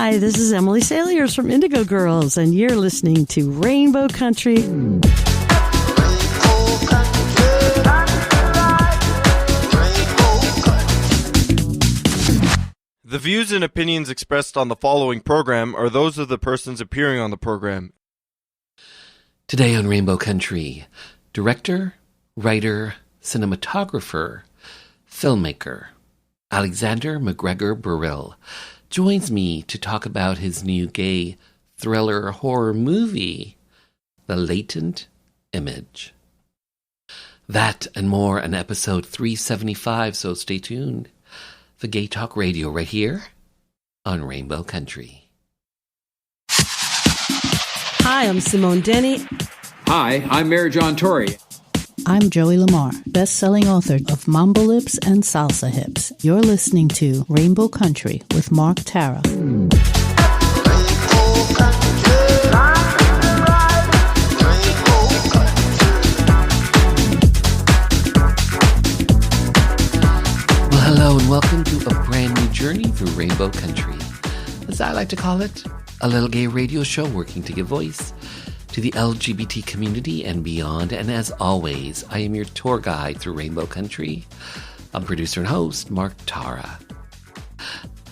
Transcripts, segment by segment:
Hi, this is Emily Saliers from Indigo Girls, and you're listening to Rainbow Country. The views and opinions expressed on the following program are those of the persons appearing on the program. Today on Rainbow Country, director, writer, cinematographer, filmmaker, Alexander McGregor-Burrell joins me to talk about his new gay thriller horror movie, The Latent Image. That and more on episode 375, so stay tuned for Gay Talk Radio right here on Rainbow Country. Hi, I'm Simone Denny. Hi, I'm Mary John Tory. I'm Joey Lamar, best-selling author of Mambo Lips and Salsa Hips. You're listening to Rainbow Country with Mark Tara. Well, hello and welcome to a brand new journey through Rainbow Country. As I like to call it, a little gay radio show working to give voice to the LGBT community and beyond. And as always, I am your tour guide through Rainbow Country. I'm producer and host, Mark Tara.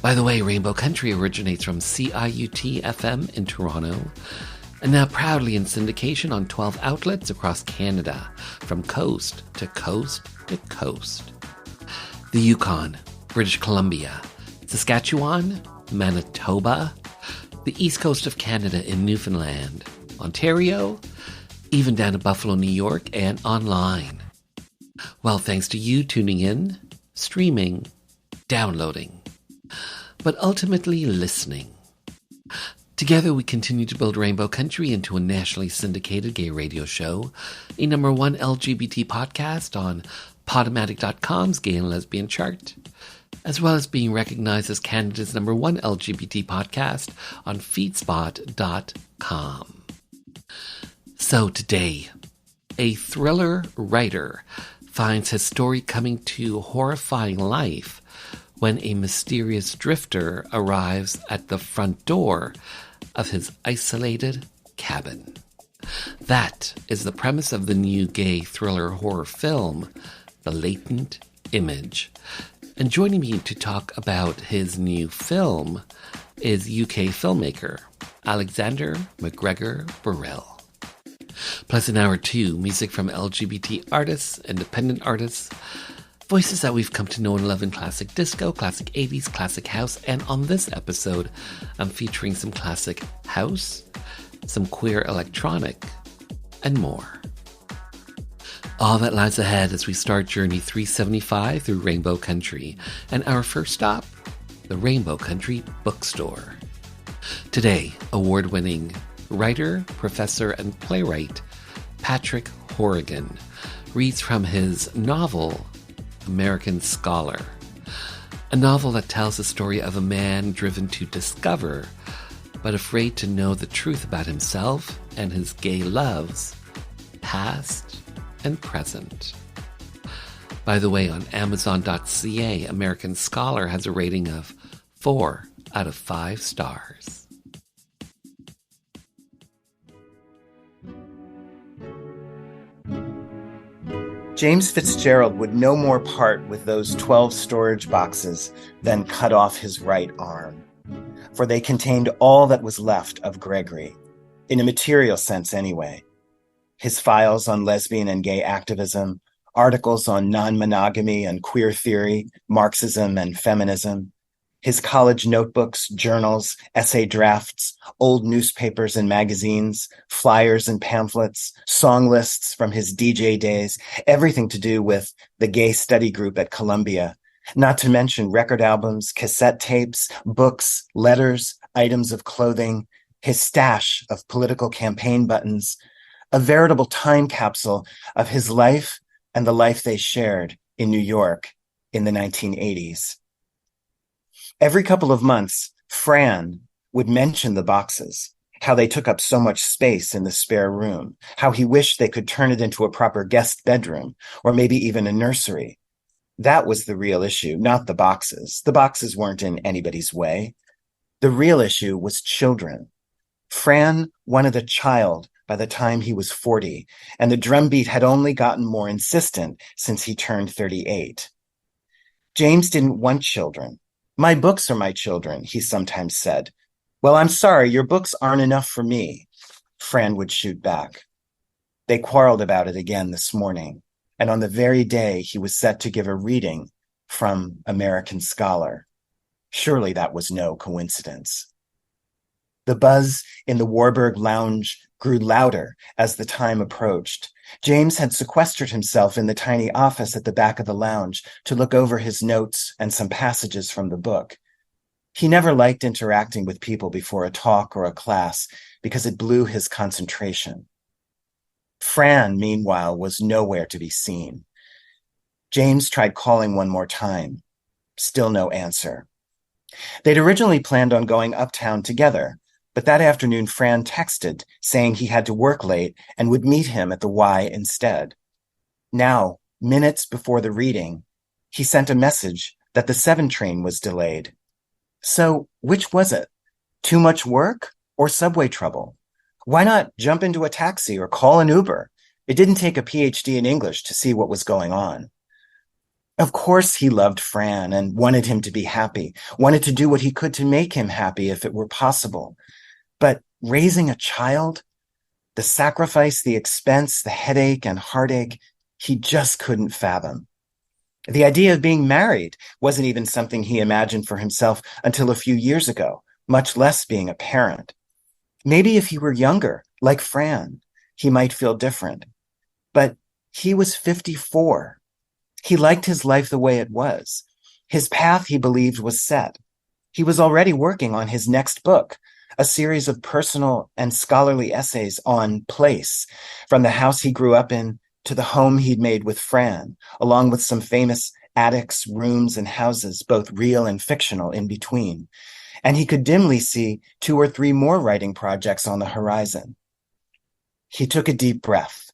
By the way, Rainbow Country originates from CIUT-FM in Toronto and now proudly in syndication on 12 outlets across Canada, from coast to coast to coast. The Yukon, British Columbia, Saskatchewan, Manitoba, the east coast of Canada in Newfoundland, Ontario, even down to Buffalo, New York, and online. Well, thanks to you tuning in, streaming, downloading, but ultimately listening. Together we continue to build Rainbow Country into a nationally syndicated gay radio show, a #1 LGBT podcast on Podomatic.com's Gay and Lesbian chart, as well as being recognized as Canada's #1 LGBT podcast on Feedspot.com. So today, a thriller writer finds his story coming to horrifying life when a mysterious drifter arrives at the front door of his isolated cabin. That is the premise of the new gay thriller horror film, The Latent Image. And joining me to talk about his new film is UK filmmaker Alexander McGregor-Burrell. Plus in hour 2, music from LGBT artists, independent artists, voices that we've come to know and love in classic disco, classic 80s, classic house, and on this episode, I'm featuring some classic house, some queer electronic, and more. All that lies ahead as we start Journey 375 through Rainbow Country, and our first stop, the Rainbow Country Bookstore. Today, award-winning writer, professor, and playwright Patrick Horrigan reads from his novel, American Scholar, a novel that tells the story of a man driven to discover, but afraid to know the truth about himself and his gay loves, past and present. By the way, on Amazon.ca, American Scholar has a rating of 4 out of 5 stars. James Fitzgerald would no more part with those 12 storage boxes than cut off his right arm, for they contained all that was left of Gregory, in a material sense anyway. His files on lesbian and gay activism, articles on non-monogamy and queer theory, Marxism and feminism, his college notebooks, journals, essay drafts, old newspapers and magazines, flyers and pamphlets, song lists from his DJ days, everything to do with the gay study group at Columbia, not to mention record albums, cassette tapes, books, letters, items of clothing, his stash of political campaign buttons, a veritable time capsule of his life and the life they shared in New York in the 1980s. Every couple of months, Fran would mention the boxes, how they took up so much space in the spare room, how he wished they could turn it into a proper guest bedroom, or maybe even a nursery. That was the real issue, not the boxes. The boxes weren't in anybody's way. The real issue was children. Fran wanted a child by the time he was 40, and the drumbeat had only gotten more insistent since he turned 38. James didn't want children. My books are my children, he sometimes said. Well, I'm sorry, your books aren't enough for me, Fran would shoot back. They quarreled about it again this morning, and on the very day he was set to give a reading from American Scholar. Surely that was no coincidence. The buzz in the Warburg Lounge grew louder as the time approached. James had sequestered himself in the tiny office at the back of the lounge to look over his notes and some passages from the book. He never liked interacting with people before a talk or a class because it blew his concentration. Fran, meanwhile, was nowhere to be seen. James tried calling one more time. Still no answer. They'd originally planned on going uptown together, but that afternoon Fran texted saying he had to work late and would meet him at the Y instead. Now, minutes before the reading, he sent a message that the 7 train was delayed. So, which was it? Too much work or subway trouble? Why not jump into a taxi or call an Uber? It didn't take a PhD in English to see what was going on. Of course he loved Fran and wanted him to be happy, wanted to do what he could to make him happy if it were possible. But raising a child, the sacrifice, the expense, the headache and heartache, he just couldn't fathom. The idea of being married wasn't even something he imagined for himself until a few years ago, much less being a parent. Maybe if he were younger, like Fran, he might feel different. But he was 54. He liked his life the way it was. His path, he believed, was set. He was already working on his next book, a series of personal and scholarly essays on place, from the house he grew up in to the home he'd made with Fran, along with some famous attics, rooms, and houses, both real and fictional, in between. And he could dimly see 2 or 3 more writing projects on the horizon. He took a deep breath.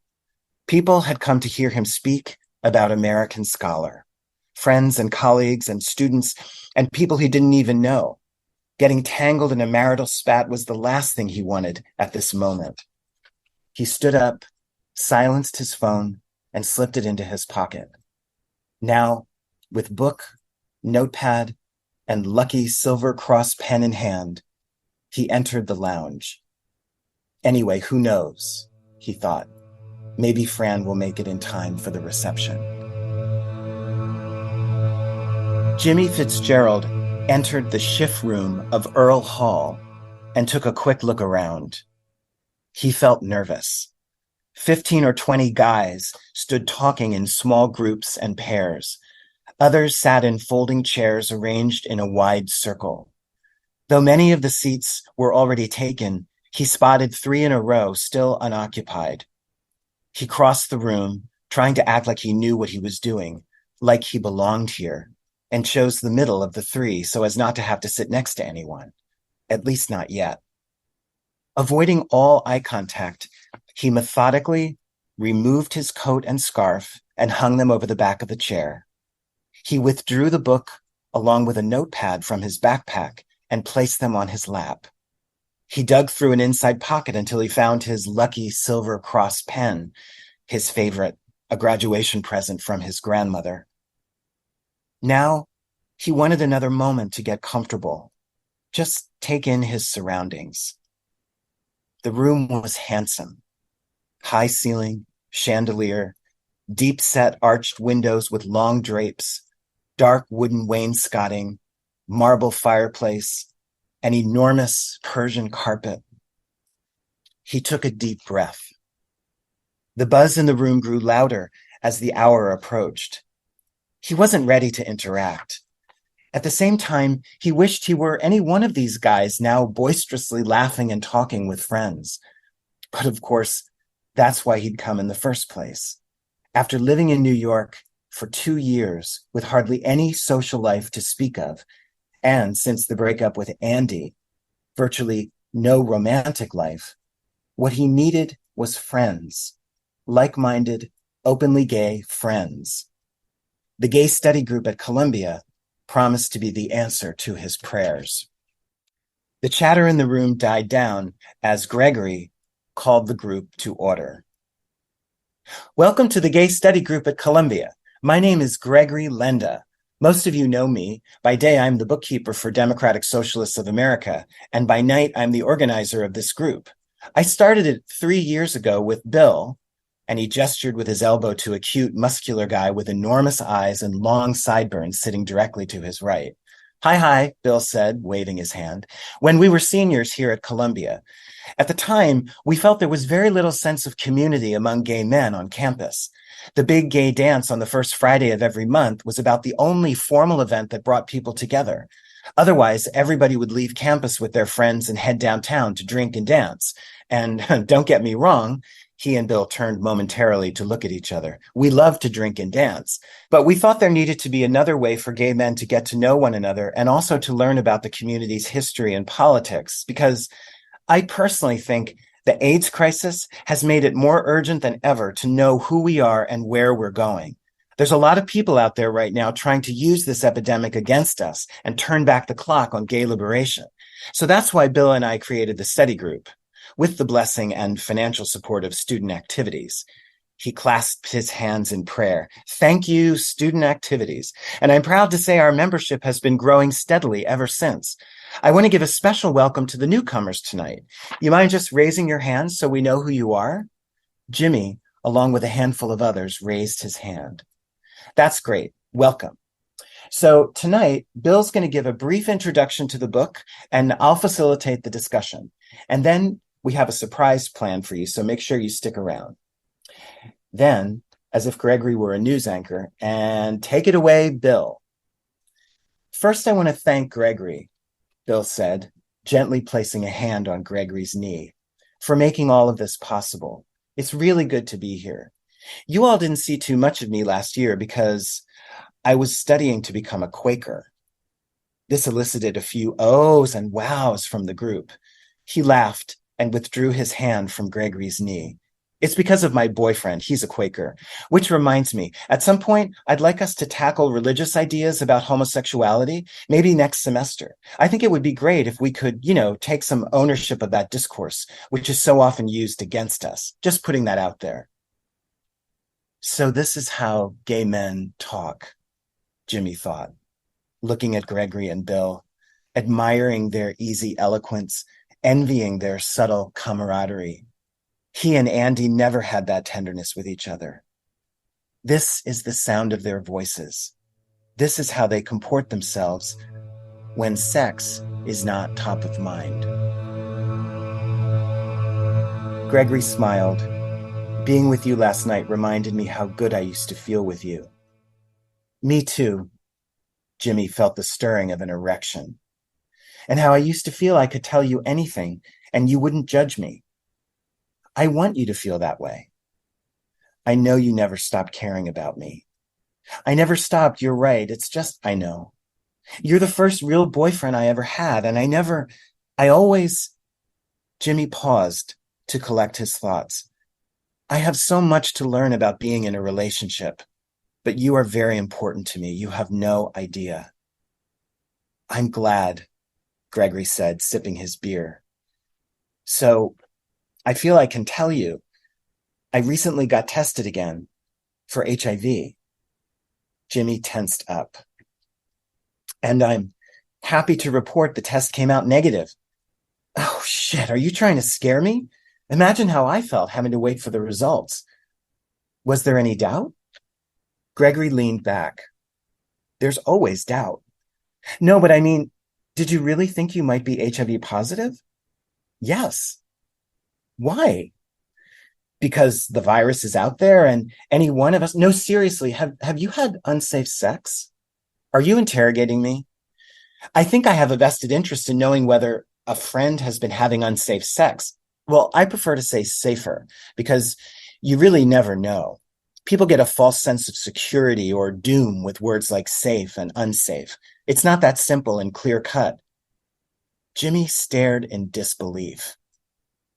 People had come to hear him speak about American Scholar. Friends and colleagues and students and people he didn't even know. Getting tangled in a marital spat was the last thing he wanted at this moment. He stood up, silenced his phone, and slipped it into his pocket. Now, with book, notepad, and lucky silver cross pen in hand, he entered the lounge. Anyway, who knows, he thought. Maybe Fran will make it in time for the reception. Jimmy Fitzgerald entered the shift room of Earl Hall and took a quick look around. He felt nervous. 15 or 20 guys stood talking in small groups and pairs. Others sat in folding chairs arranged in a wide circle. Though many of the seats were already taken, he spotted 3 in a row still unoccupied. He crossed the room, trying to act like he knew what he was doing, like he belonged here, and chose the middle of the 3 so as not to have to sit next to anyone, at least not yet. Avoiding all eye contact, he methodically removed his coat and scarf and hung them over the back of the chair. He withdrew the book along with a notepad from his backpack and placed them on his lap. He dug through an inside pocket until he found his lucky silver cross pen, his favorite, a graduation present from his grandmother. Now, he wanted another moment to get comfortable, just take in his surroundings. The room was handsome. High ceiling, chandelier, deep-set arched windows with long drapes, dark wooden wainscoting, marble fireplace, an enormous Persian carpet. He took a deep breath. The buzz in the room grew louder as the hour approached. He wasn't ready to interact. At the same time, he wished he were any one of these guys now boisterously laughing and talking with friends. But of course, that's why he'd come in the first place. After living in New York for 2 years with hardly any social life to speak of, and since the breakup with Andy, virtually no romantic life, what he needed was friends, like-minded, openly gay friends. The gay study group at Columbia promised to be the answer to his prayers. The chatter in the room died down as Gregory called the group to order. Welcome to the Gay Study Group at Columbia. My name is Gregory Lenda. Most of you know me. By day, I'm the bookkeeper for Democratic Socialists of America, and by night, I'm the organizer of this group. I started it 3 years ago with Bill, and he gestured with his elbow to a cute, muscular guy with enormous eyes and long sideburns sitting directly to his right. Hi, Bill said, waving his hand, when we were seniors here at Columbia. At the time, we felt there was very little sense of community among gay men on campus. The big gay dance on the first Friday of every month was about the only formal event that brought people together. Otherwise, everybody would leave campus with their friends and head downtown to drink and dance. And don't get me wrong, he and Bill turned momentarily to look at each other. We loved to drink and dance, but we thought there needed to be another way for gay men to get to know one another and also to learn about the community's history and politics, because I personally think the AIDS crisis has made it more urgent than ever to know who we are and where we're going. There's a lot of people out there right now trying to use this epidemic against us and turn back the clock on gay liberation. So that's why Bill and I created the study group, with the blessing and financial support of student activities. He clasped his hands in prayer. Thank you, student activities. And I'm proud to say our membership has been growing steadily ever since. I want to give a special welcome to the newcomers tonight. You mind just raising your hands so we know who you are? Jimmy, along with a handful of others, raised his hand. That's great. Welcome. So tonight, Bill's going to give a brief introduction to the book, and I'll facilitate the discussion. And then we have a surprise plan for you, so make sure you stick around. Then, as if Gregory were a news anchor, and take it away, Bill. First, I want to thank Gregory, Bill said, gently placing a hand on Gregory's knee, for making all of this possible. It's really good to be here. You all didn't see too much of me last year because I was studying to become a Quaker. This elicited a few ohs and wows from the group. He laughed and withdrew his hand from Gregory's knee. It's because of my boyfriend. He's a Quaker. Which reminds me, at some point, I'd like us to tackle religious ideas about homosexuality, maybe next semester. I think it would be great if we could, take some ownership of that discourse, which is so often used against us. Just putting that out there. So this is how gay men talk, Jimmy thought, looking at Gregory and Bill, admiring their easy eloquence, envying their subtle camaraderie. He and Andy never had that tenderness with each other. This is the sound of their voices. This is how they comport themselves when sex is not top of mind. Gregory smiled. Being with you last night reminded me how good I used to feel with you. Me too. Jimmy felt the stirring of an erection. And how I used to feel I could tell you anything and you wouldn't judge me. I want you to feel that way. I know you never stopped caring about me. I never stopped, you're right. It's just, I know. You're the first real boyfriend I ever had, and Jimmy paused to collect his thoughts. I have so much to learn about being in a relationship, but you are very important to me. You have no idea. I'm glad, Gregory said, sipping his beer. So, I feel I can tell you, I recently got tested again for HIV. Jimmy tensed up. And I'm happy to report the test came out negative. Oh, shit, are you trying to scare me? Imagine how I felt having to wait for the results. Was there any doubt? Gregory leaned back. There's always doubt. No, but I mean, did you really think you might be HIV positive? Yes. Why? Because the virus is out there and any one of us... No, seriously, have you had unsafe sex? Are you interrogating me? I think I have a vested interest in knowing whether a friend has been having unsafe sex. Well, I prefer to say safer, because you really never know. People get a false sense of security or doom with words like safe and unsafe. It's not that simple and clear cut. Jimmy stared in disbelief.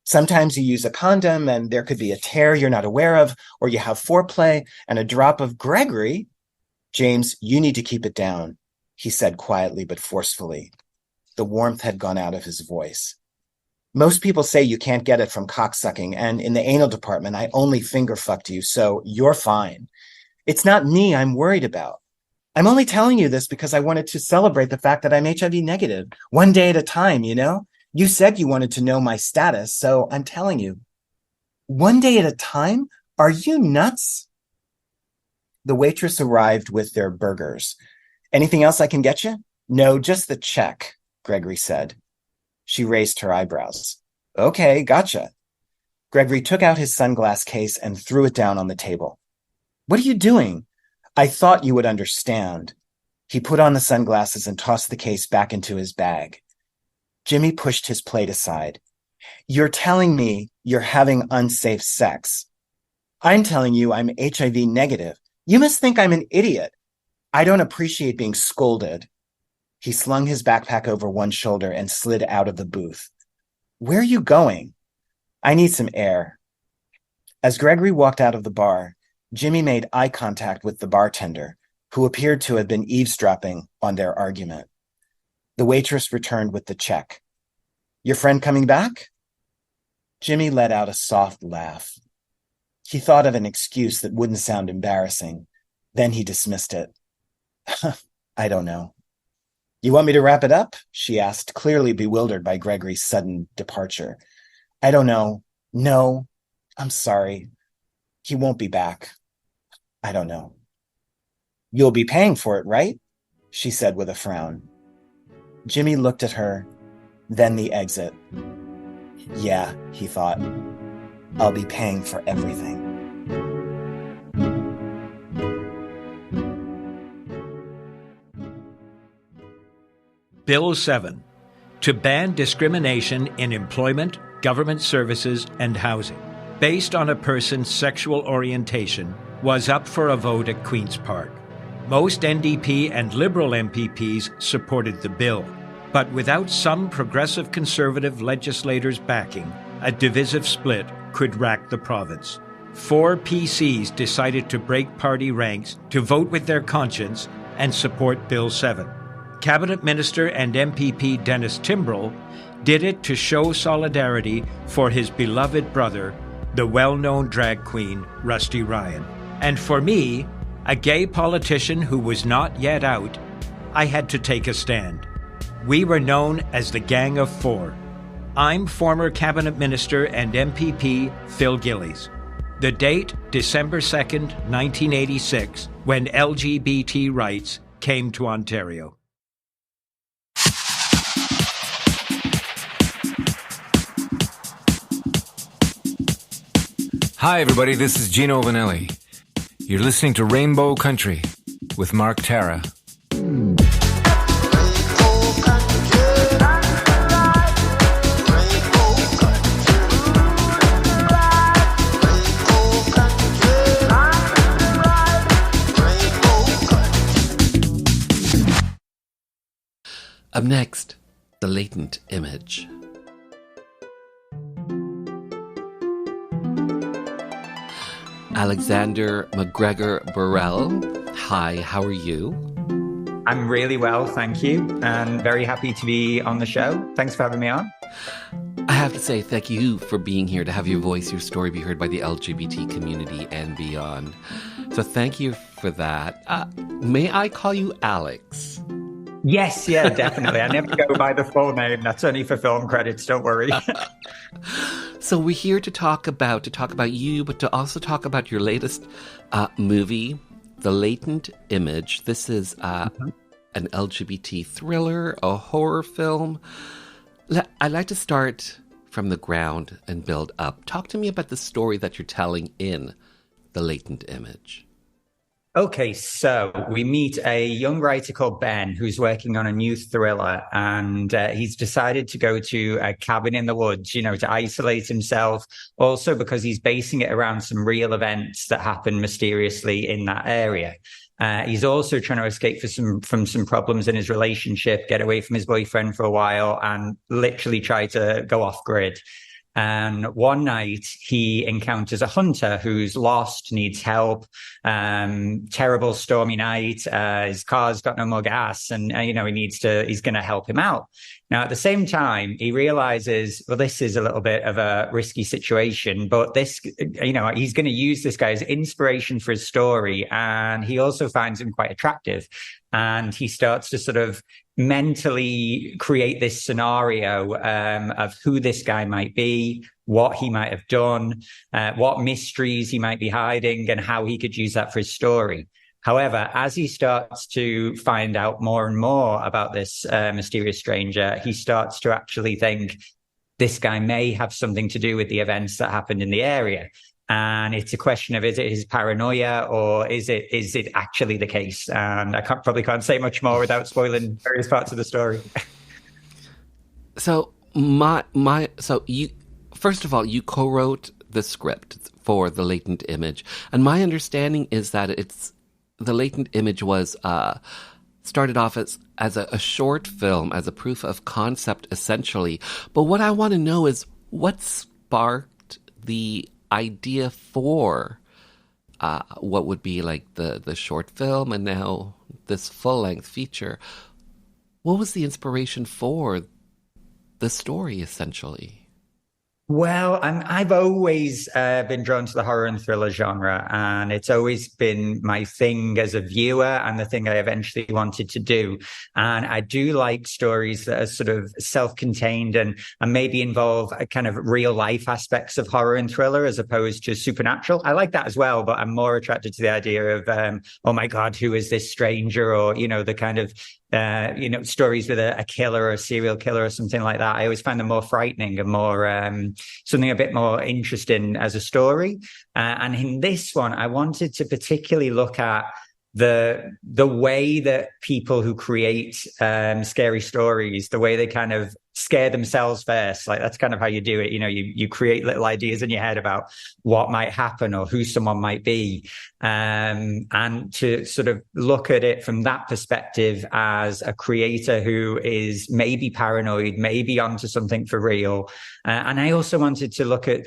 Sometimes you use a condom and there could be a tear you're not aware of, or you have foreplay and a drop of Gregory. James, you need to keep it down, he said quietly but forcefully. The warmth had gone out of his voice. Most people say you can't get it from cocksucking, and in the anal department, I only finger fucked you, so you're fine. It's not me I'm worried about. I'm only telling you this because I wanted to celebrate the fact that I'm HIV negative, one day at a time, you know? You said you wanted to know my status, so I'm telling you. One day at a time? Are you nuts? The waitress arrived with their burgers. Anything else I can get you? No, just the check, Gregory said. She raised her eyebrows. Okay, gotcha. Gregory took out his sunglass case and threw it down on the table. What are you doing? I thought you would understand. He put on the sunglasses and tossed the case back into his bag. Jimmy pushed his plate aside. You're telling me you're having unsafe sex. I'm telling you I'm HIV negative. You must think I'm an idiot. I don't appreciate being scolded. He slung his backpack over one shoulder and slid out of the booth. Where are you going? I need some air. As Gregory walked out of the bar, Jimmy made eye contact with the bartender, who appeared to have been eavesdropping on their argument. The waitress returned with the check. Your friend coming back? Jimmy let out a soft laugh. He thought of an excuse that wouldn't sound embarrassing. Then he dismissed it. I don't know. You want me to wrap it up? She asked, clearly bewildered by Gregory's sudden departure. I don't know. No, I'm sorry. He won't be back. I don't know. You'll be paying for it, right? She said with a frown. Jimmy looked at her, then the exit. Yeah, he thought. I'll be paying for everything. Bill 7, to ban discrimination in employment, government services, and housing, based on a person's sexual orientation, was up for a vote at Queen's Park. Most NDP and Liberal MPPs supported the bill, but without some progressive Conservative legislators backing, a divisive split could rack the province. 4 PCs decided to break party ranks to vote with their conscience and support Bill 7. Cabinet Minister and MPP Dennis Timbrell did it to show solidarity for his beloved brother, the well-known drag queen Rusty Ryan. And for me, a gay politician who was not yet out, I had to take a stand. We were known as the Gang of Four. I'm former Cabinet Minister and MPP Phil Gillies. The date, December 2nd, 1986, when LGBT rights came to Ontario. Hi, everybody. This is Gino Vanelli. You're listening to Rainbow Country with Mark Tara. Up next, the latent image. Alexander McGregor Burrell. Hi, how are you? I'm really well, thank you, and very happy to be on the show. Thanks for having me on. I have to say thank you for being here to have your voice, your story be heard by the LGBT community and beyond. So thank you for that. May I call you Alex? Yes, yeah, definitely. I never go by the full name. That's only for film credits, don't worry. So we're here to talk about you, but to also talk about your latest movie, The Latent Image. This is an LGBT thriller, a horror film. I'd like to start from the ground and build up. Talk to me about the story that you're telling in The Latent Image. Okay, so we meet a young writer called Ben who's working on a new thriller, and he's decided to go to a cabin in the woods, to isolate himself, also because he's basing it around some real events that happen mysteriously in that area. He's also trying to escape from some problems in his relationship, get away from his boyfriend for a while, and literally try to go off grid. And one night he encounters a hunter who's lost, needs help. Terrible stormy night. His car's got no more gas, and he's going to help him out. Now, at the same time, he realizes, well, this is a little bit of a risky situation, but this, he's going to use this guy as inspiration for his story. And he also finds him quite attractive. And he starts to sort of mentally create this scenario of who this guy might be, what he might have done, what mysteries he might be hiding, and how he could use that for his story. However, as he starts to find out more and more about this mysterious stranger, he starts to actually think this guy may have something to do with the events that happened in the area. And it's a question of, is it his paranoia, or is it actually the case? And I probably can't say much more without spoiling various parts of the story. So you first of all, you co-wrote the script for The Latent Image, and my understanding is that The Latent Image was started off as a short film, as a proof of concept, essentially. But what I want to know is what sparked the idea for what would be like the short film and now this full-length feature. What was the inspiration for the story, essentially? Well, I've always been drawn to the horror and thriller genre, and it's always been my thing as a viewer and the thing I eventually wanted to do. And I do like stories that are sort of self-contained and maybe involve a kind of real life aspects of horror and thriller as opposed to supernatural. I like that as well, but I'm more attracted to the idea of, oh my God, who is this stranger? Or, the kind of stories with a killer or a serial killer or something like that. I always find them more frightening and more something a bit more interesting as a story. And in this one, I wanted to particularly look at the way that people who create scary stories, the way they kind of scare themselves first. Like, that's kind of how you do it. You create little ideas in your head about what might happen or who someone might be. And to sort of look at it from that perspective as a creator who is maybe paranoid, maybe onto something for real. And I also wanted to look at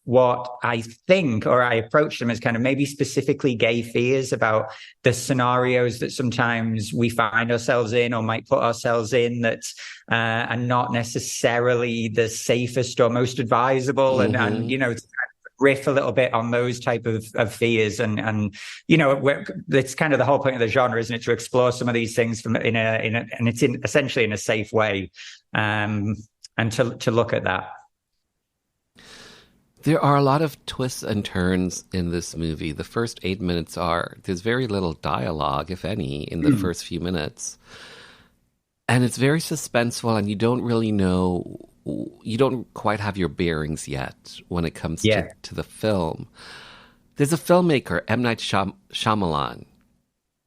what I think, or I approached them as kind of maybe specifically gay fears about the scenarios that sometimes we find ourselves in or might put ourselves in that are not necessarily the safest or most advisable. Mm-hmm. And to riff a little bit on those type of fears. And it's kind of the whole point of the genre, isn't it? To explore some of these things essentially in a safe way. And to look at that. There are a lot of twists and turns in this movie. The first 8 minutes there's very little dialogue, if any, in the first few minutes. And it's very suspenseful, and you don't really know, you don't quite have your bearings yet when it comes to the film. There's a filmmaker, M. Night Shyamalan,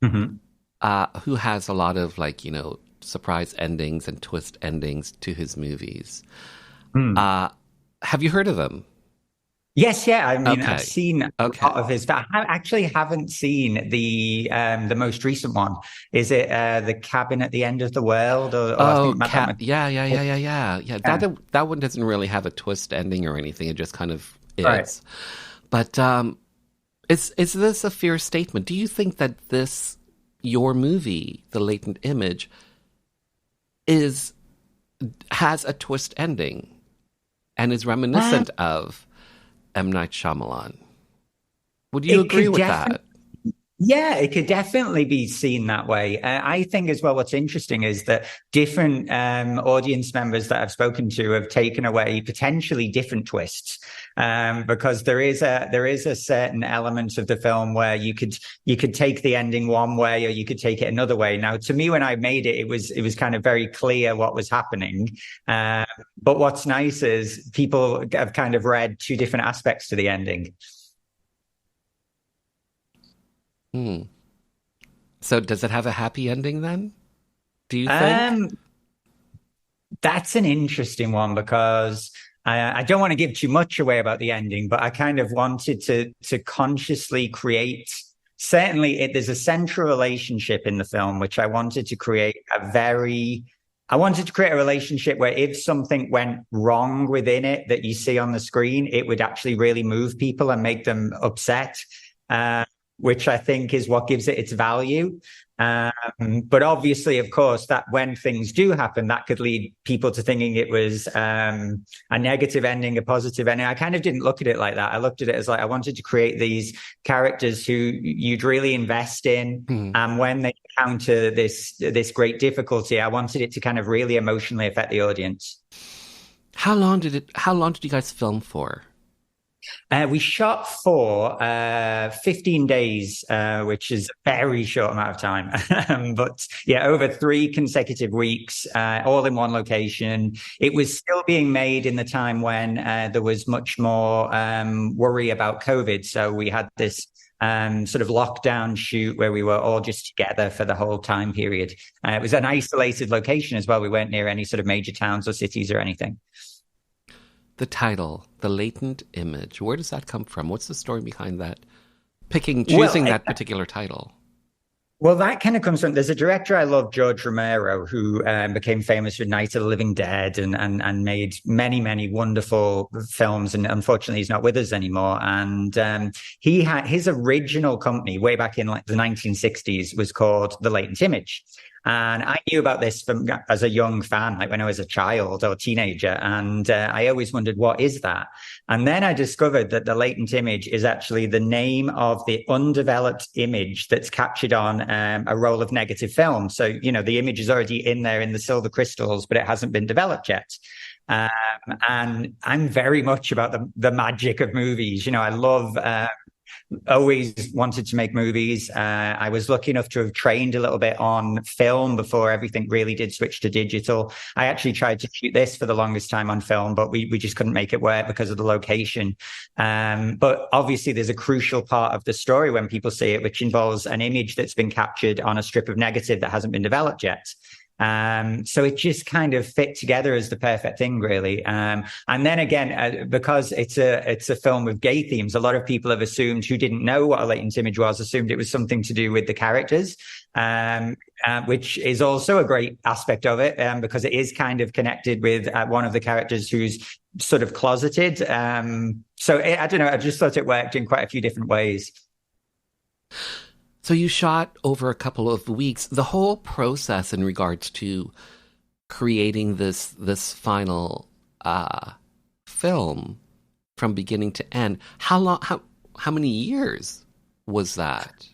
who has a lot of surprise endings and twist endings to his movies. Have you heard of him? Yes, yeah. I mean, Okay. I've seen a lot of his. I actually haven't seen the most recent one. Is it The Cabin at the End of the World? Yeah. That one doesn't really have a twist ending or anything. It just kind of is. Right. But is this a fair statement? Do you think that your movie, The Latent Image, has a twist ending and is reminiscent of M. Night Shyamalan? Would you agree with that? Yeah, it could definitely be seen that way. I think as well, what's interesting is that different audience members that I've spoken to have taken away potentially different twists, because there is a certain element of the film where you could take the ending one way or you could take it another way. Now, to me, when I made it, it was kind of very clear what was happening. But what's nice is people have kind of read two different aspects to the ending. So does it have a happy ending then? Do you think? That's an interesting one, because I don't want to give too much away about the ending, but I kind of wanted to consciously create. Certainly, there's a central relationship in the film, which I wanted to create a very I wanted to create a relationship where if something went wrong within it that you see on the screen, it would actually really move people and make them upset, which I think is what gives it its value. But obviously, of course, that when things do happen, that could lead people to thinking it was a negative ending, a positive ending. I kind of didn't look at it like that. I looked at it as like I wanted to create these characters who you'd really invest in. And when they encounter this great difficulty, I wanted it to kind of really emotionally affect the audience. How long did you guys film for? We shot for 15 days, which is a very short amount of time. But yeah, over 3 consecutive weeks, all in one location. It was still being made in the time when there was much more worry about COVID. So we had this sort of lockdown shoot where we were all just together for the whole time period. It was an isolated location as well. We weren't near any sort of major towns or cities or anything. The title, The Latent Image, where does that come from? What's the story behind that? Choosing that particular title? Well, that kind of comes from, there's a director I love, George Romero, who became famous for Night of the Living Dead and made many, many wonderful films. And unfortunately, he's not with us anymore. And he had his original company way back in like the 1960s was called The Latent Image. And I knew about this as a young fan, like when I was a child or teenager. And I always wondered, what is that? And then I discovered that the latent image is actually the name of the undeveloped image that's captured on a roll of negative film. So, you know, the image is already in there in the silver crystals, but it hasn't been developed yet. And I'm very much about the magic of movies. You know, I love always wanted to make movies. I was lucky enough to have trained a little bit on film before everything really did switch to digital. I actually tried to shoot this for the longest time on film, but we just couldn't make it work because of the location. But obviously there's a crucial part of the story when people see it, which involves an image that's been captured on a strip of negative that hasn't been developed yet. So it just kind of fit together as the perfect thing, really. And then again, because it's a film with gay themes, a lot of people have assumed, who didn't know what a latent image was, assumed it was something to do with the characters, which is also a great aspect of it, because it is kind of connected with one of the characters who's sort of closeted. So I don't know, I just thought it worked in quite a few different ways. So you shot over a couple of weeks. The whole process in regards to creating this final film from beginning to end, how many years was that?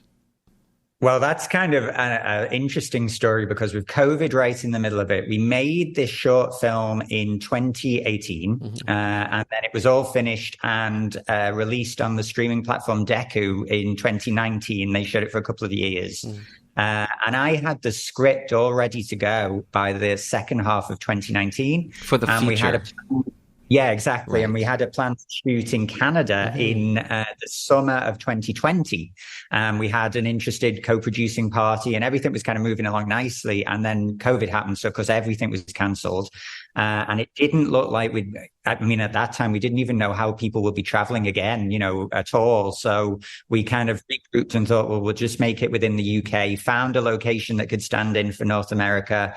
Well, that's kind of an interesting story because with COVID right in the middle of it, we made this short film in 2018, and then it was all finished and released on the streaming platform Deku in 2019. They showed it for a couple of years. And I had the script all ready to go by the second half of 2019. For the feature. We had yeah, exactly. Right. And we had a plan to shoot in Canada in the summer of 2020. We had an interested co-producing party and everything was kind of moving along nicely. And then COVID happened. So, of course, everything was cancelled. And it didn't look like at that time, we didn't even know how people would be traveling again, at all. So we kind of regrouped and thought, well, we'll just make it within the UK, found a location that could stand in for North America.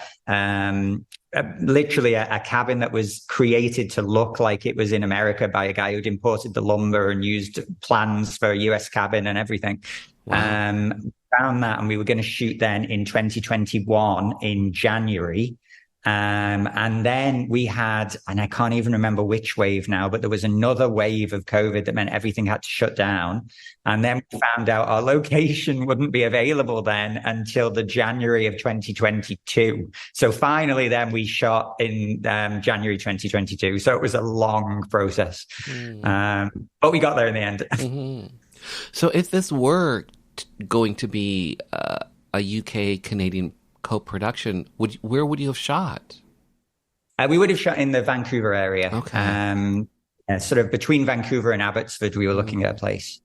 Literally a cabin that was created to look like it was in America by a guy who'd imported the lumber and used plans for a US cabin and everything. Wow. Found that, and we were going to shoot then in 2021 in January. And then we had, and I can't even remember which wave now, but there was another wave of COVID that meant everything had to shut down. And then we found out our location wouldn't be available then until the January of 2022. So finally, then we shot in January 2022. So it was a long process. But we got there in the end. So if this were going to be a UK-Canadian co-production, where would you have shot? We would have shot in the Vancouver area. Okay. Sort of between Vancouver and Abbotsford, we were looking at a place.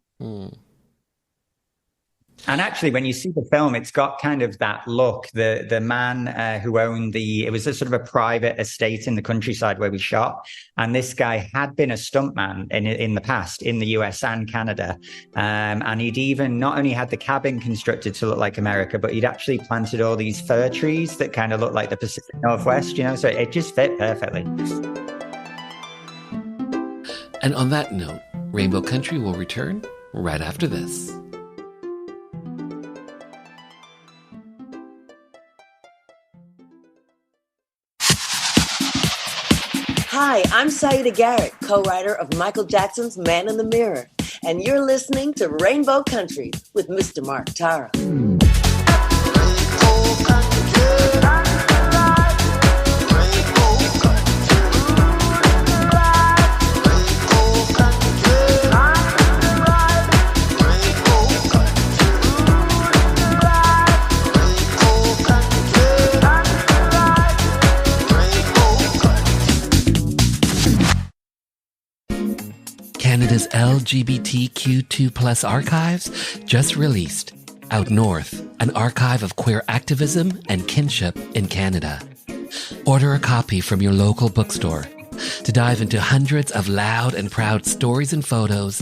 And actually, when you see the film, it's got kind of that look. The man who owned it was a sort of a private estate in the countryside where we shot. And this guy had been a stuntman in the past in the US and Canada. And he'd even not only had the cabin constructed to look like America, but he'd actually planted all these fir trees that kind of look like the Pacific Northwest, so it just fit perfectly. And on that note, Rainbow Country will return right after this. Hi, I'm Saida Garrett, co-writer of Michael Jackson's Man in the Mirror, and you're listening to Rainbow Country with Mr. Mark Tara. Canada's LGBTQ2+ archives just released Out North, an archive of queer activism and kinship in Canada. Order a copy from your local bookstore to dive into hundreds of loud and proud stories and photos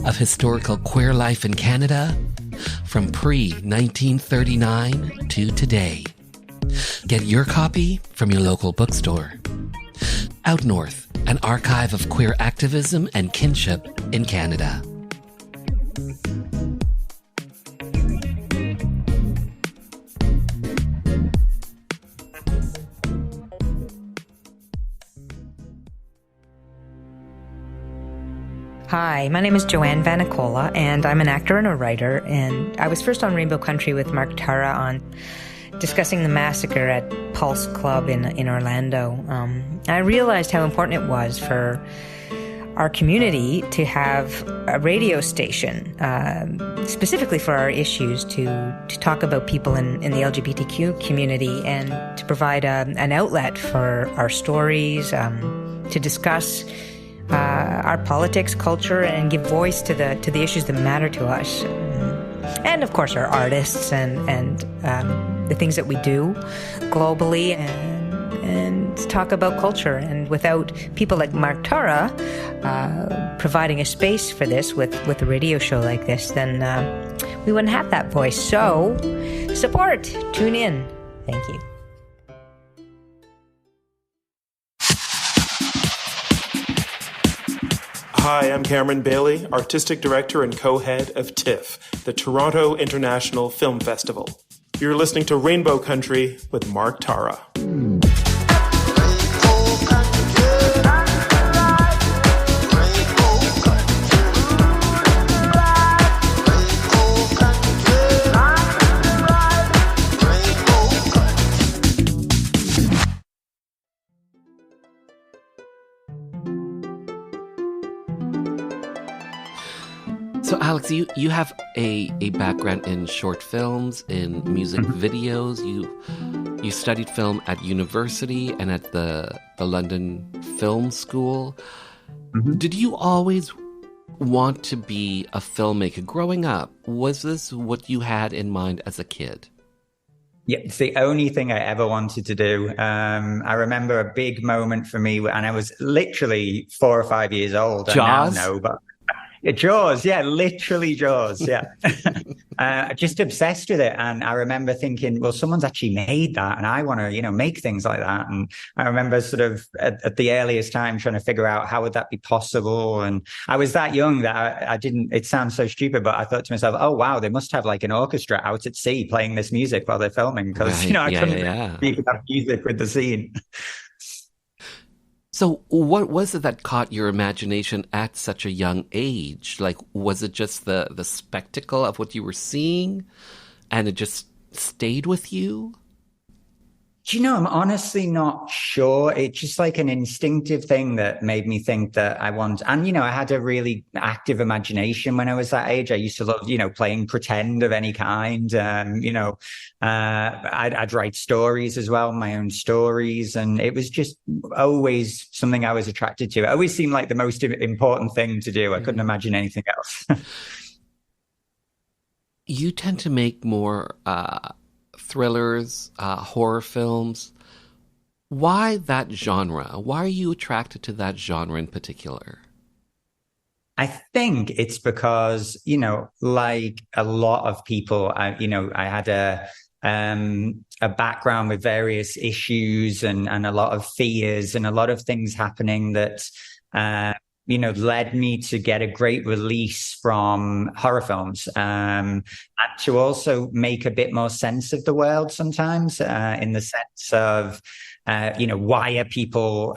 of historical queer life in Canada from pre-1939 to today. Get your copy from your local bookstore. Out North, an archive of queer activism and kinship in Canada. Hi, my name is Joanne Vanicola, and I'm an actor and a writer, and I was first on Rainbow Country with Mark Tara on discussing the massacre at Pulse Club in Orlando. I realized how important it was for our community to have a radio station, specifically for our issues, to talk about people in the LGBTQ community and to provide an outlet for our stories, to discuss our politics, culture, and give voice to the issues that matter to us. And of course our artists and the things that we do globally, and talk about culture. And without people like Mark Tara providing a space for this with a radio show like this, then we wouldn't have that voice. So support, tune in. Thank you. Hi, I'm Cameron Bailey, Artistic Director and co-head of TIFF, the Toronto International Film Festival. You're listening to Rainbow Country with Mark Tara. So Alex, you have a background in short films, in music videos. You studied film at university and at the London Film School. Did you always want to be a filmmaker growing up? Was this what you had in mind as a kid? Yeah, it's the only thing I ever wanted to do. I remember a big moment for me, and I was literally 4 or 5 years old. Jaws? I now know, but Jaws, yeah, literally Jaws, yeah. Just obsessed with it. And I remember thinking, well, someone's actually made that and I want to, make things like that. And I remember sort of at the earliest time trying to figure out how would that be possible. And I was that young that I didn't, it sounds so stupid, but I thought to myself, oh, wow, they must have like an orchestra out at sea playing this music while they're filming. Because, I couldn't believe that music with the scene. So what was it that caught your imagination at such a young age? Like, was it just the spectacle of what you were seeing and it just stayed with you? I'm honestly not sure. It's just like an instinctive thing that made me think that I want. And, I had a really active imagination when I was that age. I used to love, playing pretend of any kind. I'd write stories as well, my own stories. And it was just always something I was attracted to. It always seemed like the most important thing to do. I couldn't imagine anything else. You tend to make more thrillers, horror films. Why that genre? Why are you attracted to that genre in particular? I think it's because, like a lot of people, I had a background with various issues and a lot of fears and a lot of things happening that, led me to get a great release from horror films, and to also make a bit more sense of the world sometimes, in the sense of, why are people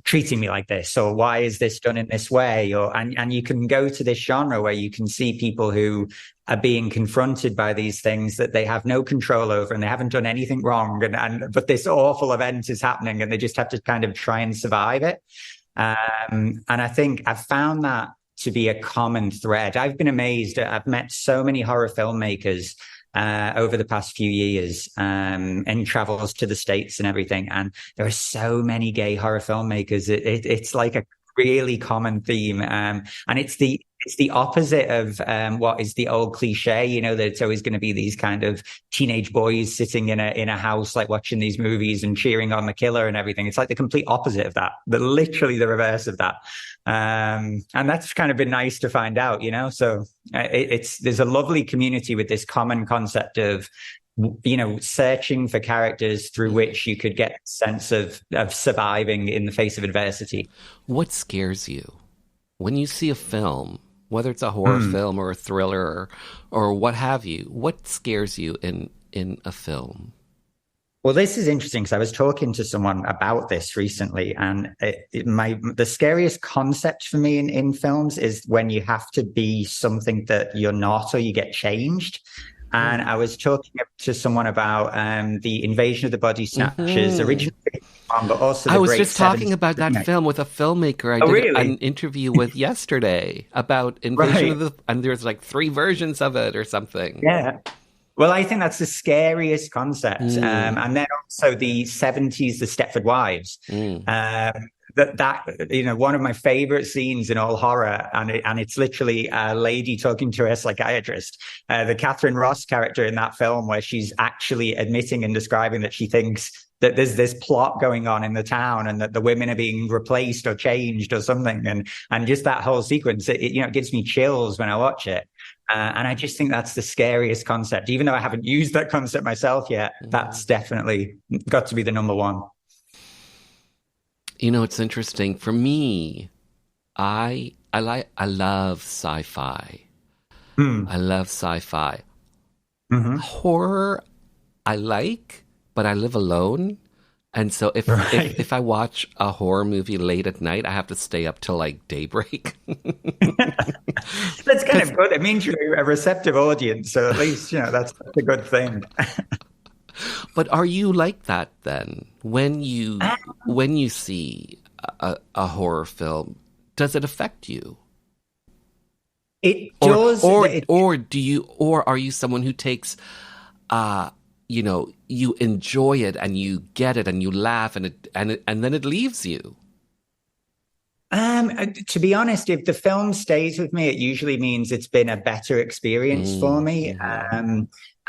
treating me like this, or why is this done in this way, and you can go to this genre where you can see people who are being confronted by these things that they have no control over and they haven't done anything wrong, but this awful event is happening and they just have to kind of try and survive it. And I think I've found that to be a common thread. I've been amazed. I've met so many horror filmmakers over the past few years, in travels to the States and everything. And there are so many gay horror filmmakers. It's like a really common theme. And it's the opposite of what is the old cliche, that it's always going to be these kind of teenage boys sitting in a house, like watching these movies and cheering on the killer and everything. It's like the complete opposite of that, literally the reverse of that. And that's kind of been nice to find out, so there's a lovely community with this common concept of, searching for characters through which you could get a sense of surviving in the face of adversity. What scares you when you see a film, whether it's a horror film or a thriller or what have you? What scares you in a film? Well, this is interesting because I was talking to someone about this recently, and the scariest concept for me in films is when you have to be something that you're not, or you get changed. And I was talking to someone about the Invasion of the Body Snatchers, originally, but also I was just talking about that film with a filmmaker I did really? an interview with yesterday about Invasion of the, and there's like 3 versions of it or something. Yeah. Well, I think that's the scariest concept. And then also the 70s, the Stepford Wives. That one of my favorite scenes in all horror, and it's literally a lady talking to a psychiatrist, the Catherine Ross character in that film, where she's actually admitting and describing that she thinks that there's this plot going on in the town and that the women are being replaced or changed or something. And just that whole sequence, it gives me chills when I watch it. And I just think that's the scariest concept. Even though I haven't used that concept myself yet, that's definitely got to be the number one. It's interesting. For me, I love sci-fi. I love sci-fi. Horror, I like, but I live alone. And so if I watch a horror movie late at night, I have to stay up till like daybreak. That's kind of good. It means you're a receptive audience. So at least, that's a good thing. But are you like that then? When you see a horror film, does it affect you? It does. Or are you someone who takes you enjoy it and you get it and you laugh and then it leaves you? To be honest, if the film stays with me, it usually means it's been a better experience for me.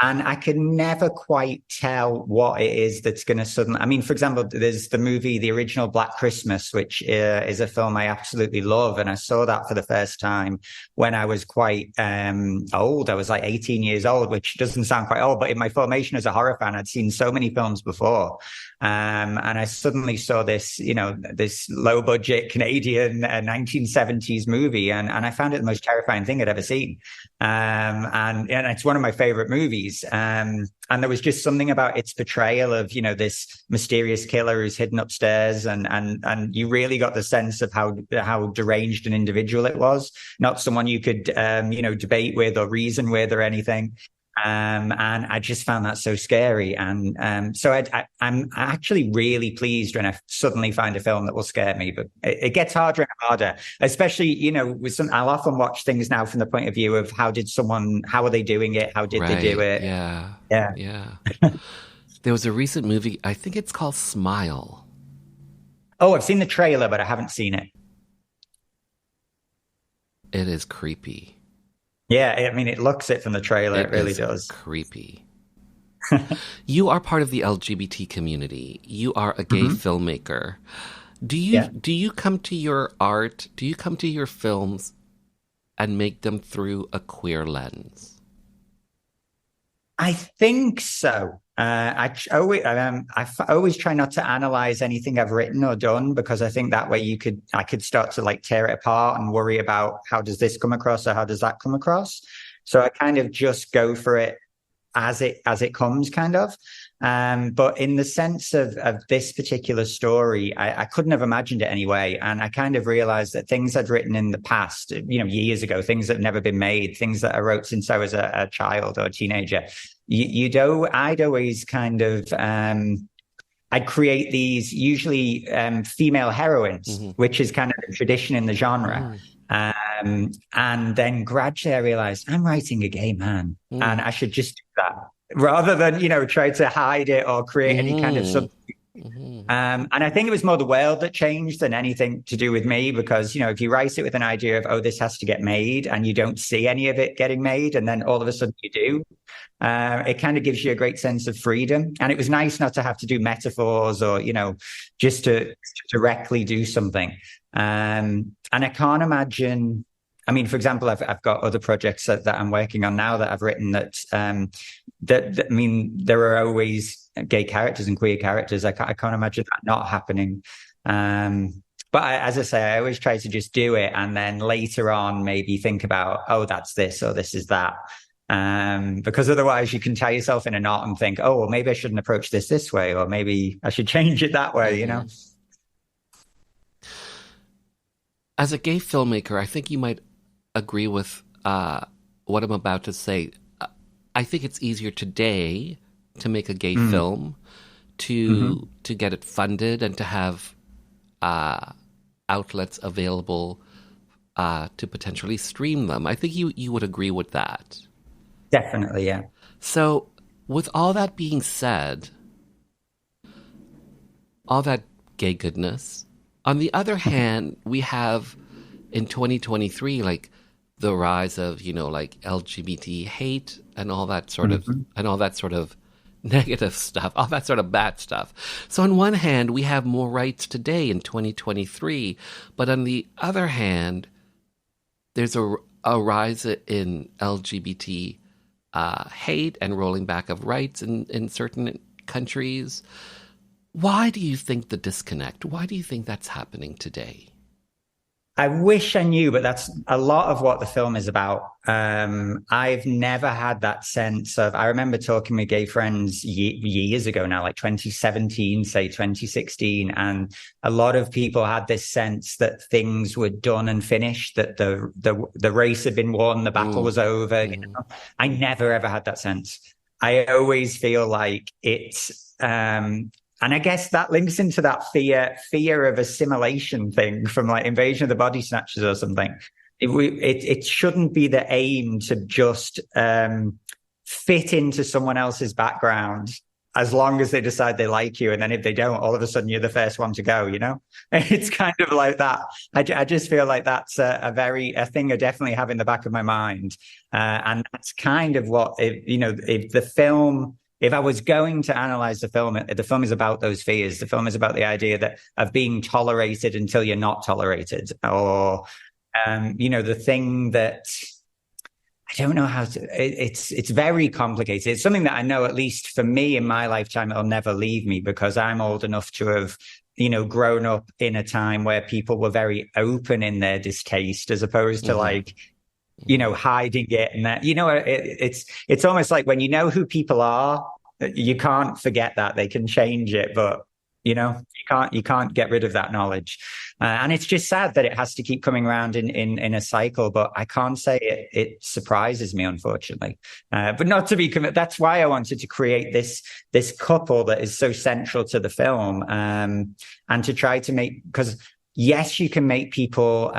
And I can never quite tell what it is that's going to suddenly... I mean, for example, there's the movie, the original Black Christmas, which is a film I absolutely love. And I saw that for the first time when I was quite old. I was like 18 years old, which doesn't sound quite old. But in my formation as a horror fan, I'd seen so many films before. And I suddenly saw this, this low budget Canadian 1970s movie. And I found it the most terrifying thing I'd ever seen. And it's one of my favorite movies. And there was just something about its portrayal of, this mysterious killer who's hidden upstairs. And you really got the sense of how deranged an individual it was, not someone you could, debate with or reason with or anything. And I just found that so scary. And so I'm actually really pleased when I suddenly find a film that will scare me, but it gets harder and harder, especially, I'll often watch things now from the point of view of how are they doing it? How did they do it? Yeah. There was a recent movie, I think it's called Smile. Oh, I've seen the trailer, but I haven't seen it. It is creepy. Yeah, I mean, it looks it from the trailer. It really is does. Creepy. You are part of the LGBT community. You are a gay filmmaker. Do you come to your art, do you come to your films and make them through a queer lens? I think so. I always try not to analyze anything I've written or done, because I think that way I could start to like tear it apart and worry about how does this come across or how does that come across. So I kind of just go for it as it comes, kind of. But in the sense of this particular story, I couldn't have imagined it anyway. And I kind of realized that things I'd written in the past, years ago, things that had never been made, things that I wrote since I was a child or a teenager, I'd always kind of, I'd create these usually female heroines, which is kind of a tradition in the genre. And then gradually I realized I'm writing a gay man and I should just do that rather than, try to hide it or create any kind of substitute. And I think it was more the world that changed than anything to do with me, because, if you write it with an idea of, oh, this has to get made, and you don't see any of it getting made, and then all of a sudden you do, it kind of gives you a great sense of freedom. And it was nice not to have to do metaphors or, just to directly do something. And I can't imagine, I mean, for example, I've got other projects that I'm working on now that I've written that I mean, there are always gay characters and queer characters. I can't imagine that not happening. But as I say, I always try to just do it, and then later on maybe think about, oh, that's this or this is that. Because otherwise you can tie yourself in a knot and think, oh, well, maybe I shouldn't approach this way, or maybe I should change it that way, As a gay filmmaker, I think you might agree with what I'm about to say. I think it's easier today to make a gay film, to get it funded and to have outlets available to potentially stream them. I think you would agree with that. Definitely, yeah. So with all that being said, all that gay goodness, on the other hand, we have in 2023, like the rise of, like LGBT hate and all that sort of, negative stuff, all that sort of bad stuff. So on one hand, we have more rights today in 2023, but on the other hand, there's a rise in LGBT hate and rolling back of rights in certain countries. Why do you think the disconnect? Why do you think that's happening today? I wish I knew, but that's a lot of what the film is about. I've never had that sense of, I remember talking with gay friends years ago now, like 2017, say 2016. And a lot of people had this sense that things were done and finished, that the race had been won, the battle was over. I never, ever had that sense. I always feel like it's, and I guess that links into that fear of assimilation thing from like Invasion of the Body Snatchers or something. It shouldn't be the aim to just fit into someone else's background as long as they decide they like you. And then if they don't, all of a sudden you're the first one to go, It's kind of like that. I just feel like that's a thing I definitely have in the back of my mind. And that's kind of what, if I was going to analyze the film is about those fears. The film is about the idea of being tolerated until you're not tolerated, or, the thing that I don't know how to, it's very complicated. It's something that I know, at least for me in my lifetime, it'll never leave me, because I'm old enough to have, grown up in a time where people were very open in their distaste, as opposed to hiding it. And that, it's almost like when you know who people are, you can't forget that. They can change it, but you can't get rid of that knowledge. And it's just sad that it has to keep coming around in a cycle, but I can't say it surprises me, unfortunately. But not to be, that's why I wanted to create this couple that is so central to the film, and to try to make, because yes, you can make people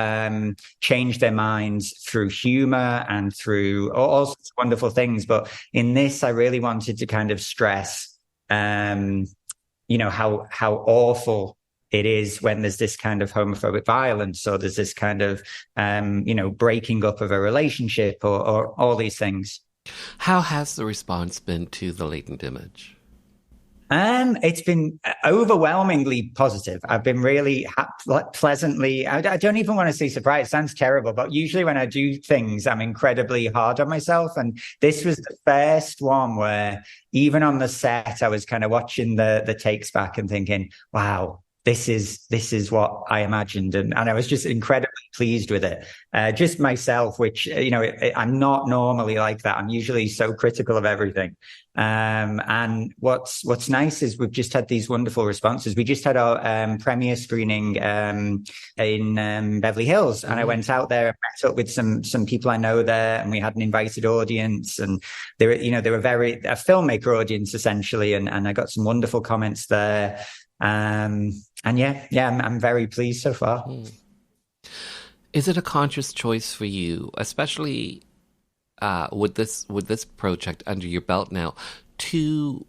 change their minds through humor and through all sorts of wonderful things. But in this, I really wanted to kind of stress, how awful it is when there's this kind of homophobic violence, or there's this kind of, breaking up of a relationship, or all these things. How has the response been to the Latent image? It's been overwhelmingly positive. I've been really pleasantly, I don't even want to say surprised. It sounds terrible, but usually when I do things, I'm incredibly hard on myself. And this was the first one where even on the set, I was kind of watching the takes back and thinking, wow, this is what I imagined. And I was just incredibly pleased with it. Just myself, which, I'm not normally like that. I'm usually so critical of everything. And what's nice is we've just had these wonderful responses. We just had our premiere screening in Beverly Hills, and I went out there and met up with some people I know there, and we had an invited audience, and they were a filmmaker audience essentially, and I got some wonderful comments there. I'm very pleased so far. Is it a conscious choice for you, especially with this project under your belt now, to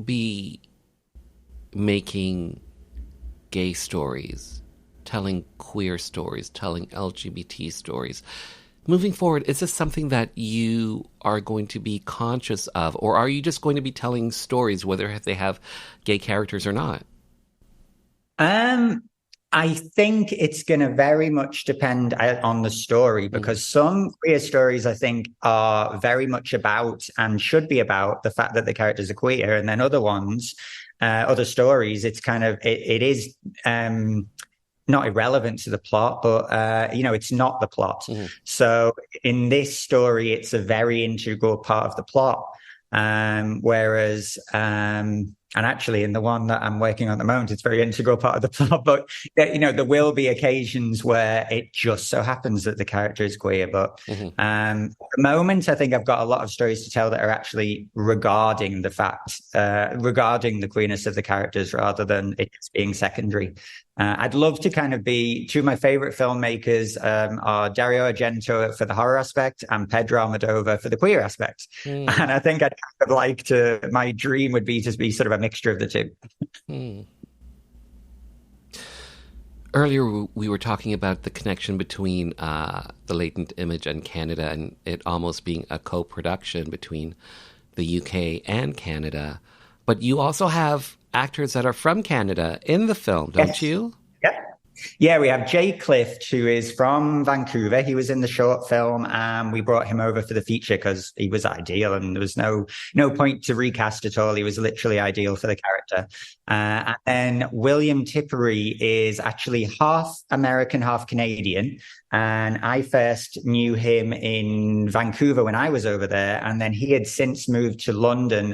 be making gay stories, telling queer stories, telling LGBT stories? Moving forward, is this something that you are going to be conscious of, or are you just going to be telling stories, whether they have gay characters or not? I think it's going to very much depend on the story, because some queer stories, I think, are very much about and should be about the fact that the characters are queer. And then other ones, other stories, it's kind of, it is not irrelevant to the plot, but, it's not the plot. So in this story, it's a very integral part of the plot. Whereas, and actually in the one that I'm working on at the moment, it's a very integral part of the plot, but, there will be occasions where it just so happens that the character is queer. But, at the moment, I think I've got a lot of stories to tell that are actually regarding the fact, regarding the queerness of the characters rather than it just being secondary. I'd love to kind of be, two of my favorite filmmakers are Dario Argento for the horror aspect and Pedro Almodovar for the queer aspect. And I think I'd kind of like to, my dream would be to be sort of a mixture of the two. Earlier, we were talking about the connection between the Latent image and Canada, and it almost being a co-production between the UK and Canada. But you also have actors that are from Canada in the film, don't you? Yeah, we have Jay Clift, who is from Vancouver. He was in the short film, and we brought him over for the feature because he was ideal, and there was no point to recast at all. He was literally ideal for the character. And then William Tippery is actually half American, half Canadian. And I first knew him in Vancouver when I was over there. And then he had since moved to London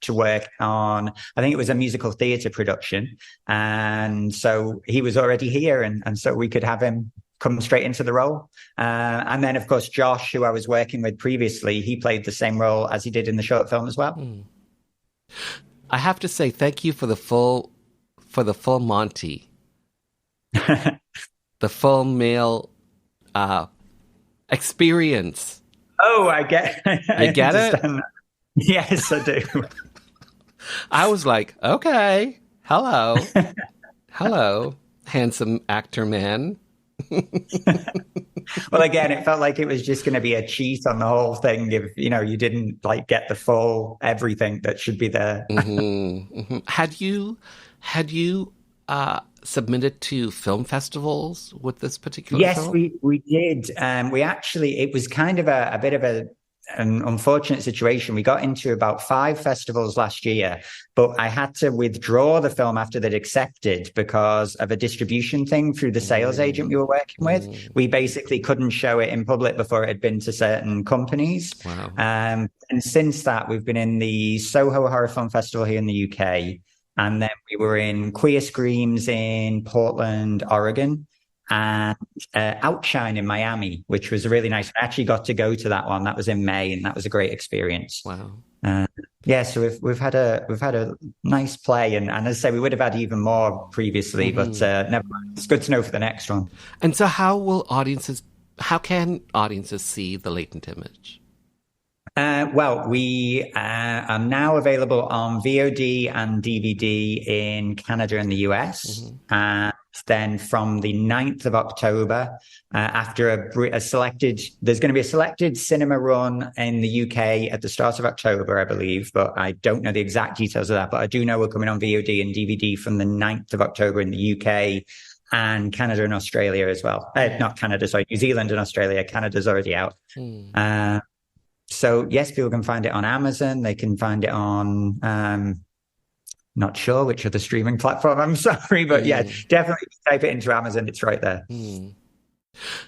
to work on, I think it was a musical theatre production. And so he was already here. And so we could have him come straight into the role. And then, of course, Josh, who I was working with previously, he played the same role as he did in the short film as well. I have to say, thank you for the full Monty. The full male experience. Oh, I get You get it? That. Yes, I do. I was like, okay, hello, handsome actor man. Well, again, it felt like it was just going to be a cheat on the whole thing if you didn't get the full everything that should be there. Had you submitted to film festivals with this particular film? Yes, we did. We actually, it was kind of a bit of an unfortunate situation. We got into about 5 festivals last year, but I had to withdraw the film after they'd accepted because of a distribution thing through the sales agent we were working with. We basically couldn't show it in public before it had been to certain companies. Wow. And since that, we've been in the Soho Horror Film Festival here in the UK. And then we were in Queer Screams in Portland, Oregon, and Outshine in Miami, which was a really nice. I actually got to go to that one. That was in May, and that was a great experience. Wow. So we've had a nice play, and as I say, we would have had even more previously, but never mind. It's good to know for the next one. And so, how can audiences see the Latent image? Well, we are now available on VOD and DVD in Canada and the US. And then from the 9th of October, after there's going to be a selected cinema run in the UK at the start of October, I believe, but I don't know the exact details of that. But I do know we're coming on VOD and DVD from the 9th of October in the UK and Canada and Australia as well. Not Canada, sorry, New Zealand and Australia. Canada's already out. So yes, people can find it on Amazon. They can find it on, not sure which other streaming platform. I'm sorry, but yeah, definitely type it into Amazon. It's right there.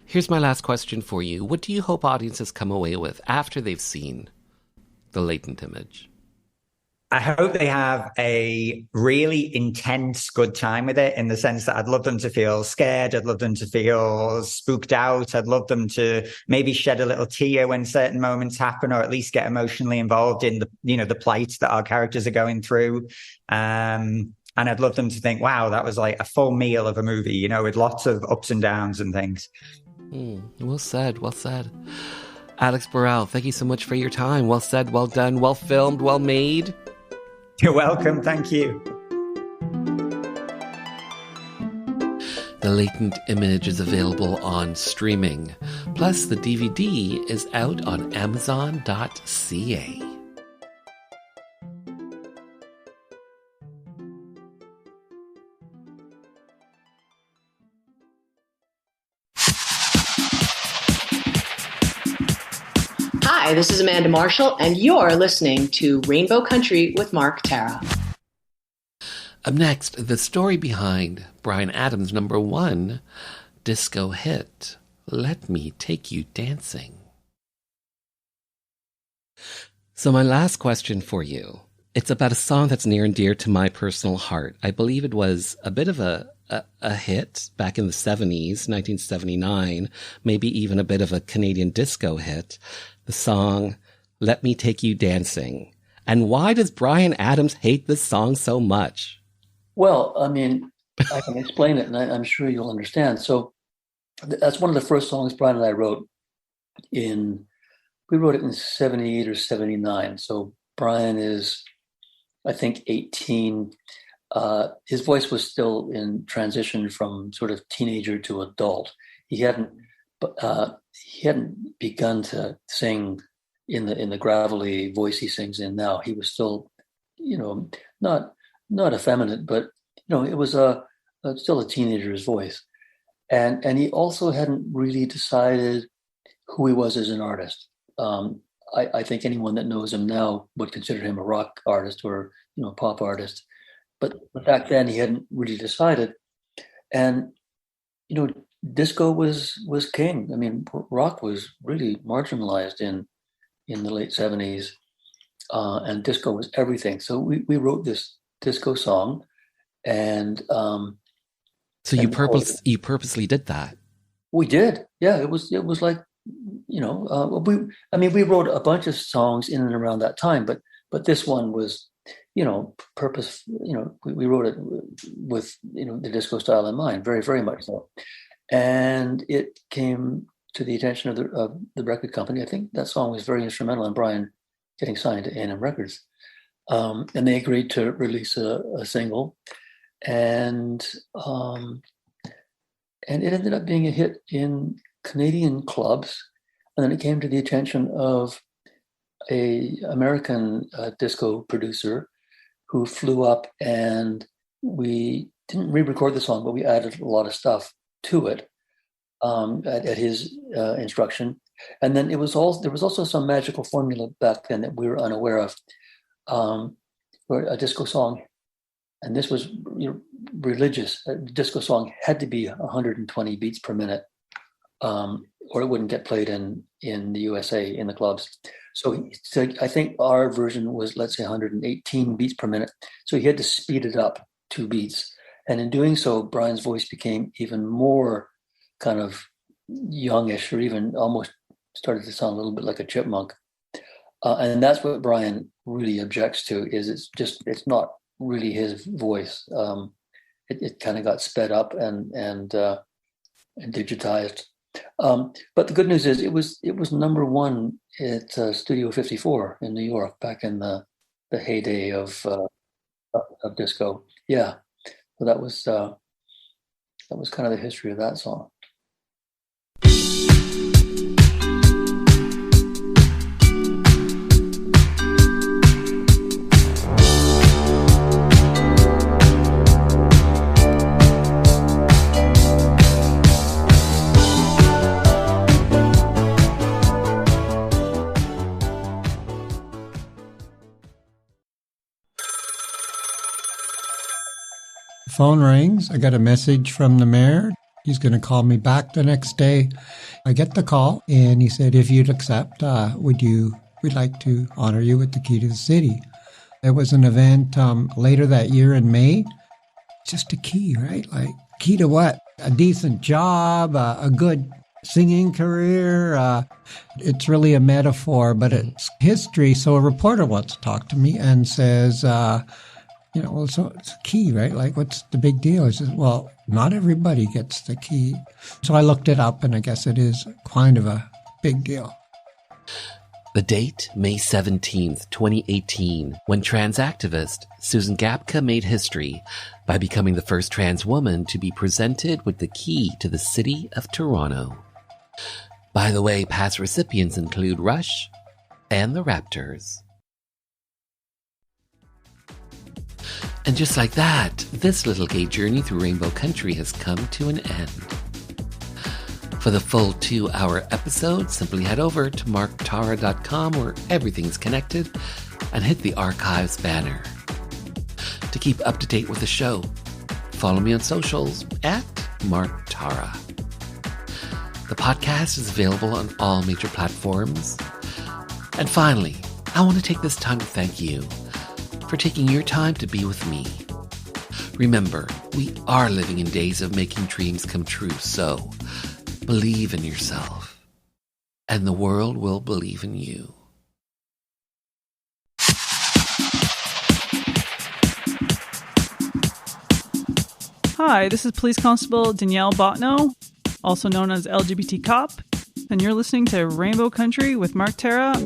Here's my last question for you. What do you hope audiences come away with after they've seen the Latent image? I hope they have a really intense, good time with it, in the sense that I'd love them to feel scared. I'd love them to feel spooked out. I'd love them to maybe shed a little tear when certain moments happen, or at least get emotionally involved in the plight that our characters are going through. And I'd love them to think, wow, that was like a full meal of a movie, with lots of ups and downs and things. Well said. Well said. Alex Burrell, thank you so much for your time. Well said, well done, well filmed, well made. You're welcome. Thank you. The Latent image is available on streaming. Plus, the DVD is out on Amazon.ca. Hi, this is Amanda Marshall, and you're listening to Rainbow Country with Mark Tara. Up next, the story behind Bryan Adams' #1 disco hit, Let Me Take You Dancing. So my last question for you, it's about a song that's near and dear to my personal heart. I believe it was a bit of a hit back in the 70s, 1979, maybe even a bit of a Canadian disco hit. The song, Let Me Take You Dancing. And why does Bryan Adams hate this song so much? Well, I mean, I can explain it, and I'm sure you'll understand. So that's one of the first songs Bryan and I wrote we wrote it in 78 or 79. So Bryan is, I think, 18. His voice was still in transition from sort of teenager to adult. He hadn't begun to sing in the gravelly voice he sings in now. He was still, not effeminate, but it was still a teenager's voice, and he also hadn't really decided who he was as an artist. I think anyone that knows him now would consider him a rock artist or pop artist, but back then he hadn't really decided, and disco was king. I mean, rock was really marginalized in the late 70s, and disco was everything. So we wrote this disco song, and so you purposely did that. We did, yeah. It was like we wrote a bunch of songs in and around that time, but this one was purpose. We wrote it with the disco style in mind, very very much so. And it came to the attention of the record company. I think that song was very instrumental in Bryan getting signed to A&M Records. And they agreed to release a single. And it ended up being a hit in Canadian clubs. And then it came to the attention of a American disco producer who flew up, and we didn't re-record the song, but we added a lot of stuff to it at his instruction. And then there was also some magical formula back then that we were unaware of, where a disco song, and this was religious, a disco song had to be 120 beats per minute, or it wouldn't get played in the USA in the clubs. So I think our version was, let's say, 118 beats per minute. So he had to speed it up 2 beats. And in doing so, Bryan's voice became even more kind of youngish, or even almost started to sound a little bit like a chipmunk. And that's what Bryan really objects to, is it's not really his voice. It kind of got sped up and digitized. But the good news is it was number one at Studio 54 in New York back in the heyday of disco. Yeah, so that was kind of the history of that song. Phone rings. I got a message from the mayor. He's going to call me back the next day. I get the call, and he said, if you'd accept, we'd like to honor you with the key to the city. There was an event later that year in May. Just a key, right? Like, key to what? A decent job, a good singing career. It's really a metaphor, but it's history. So a reporter wants to talk to me and says, well, so it's a key, right? Like, what's the big deal? I said, well, not everybody gets the key. So I looked it up, and I guess it is kind of a big deal. The date, May 17th, 2018, when trans activist Susan Gapka made history by becoming the first trans woman to be presented with the key to the city of Toronto. By the way, past recipients include Rush and the Raptors. And just like that, this little gay journey through Rainbow Country has come to an end. For the full 2-hour episode, simply head over to marktara.com where everything's connected and hit the archives banner. To keep up to date with the show, follow me on socials at marktara. The podcast is available on all major platforms. And finally, I want to take this time to thank you for taking your time to be with me. Remember, we are living in days of making dreams come true, so believe in yourself, and the world will believe in you. Hi, this is Police Constable Danielle Botno, also known as LGBT Cop, and you're listening to Rainbow Country with Mark Tara.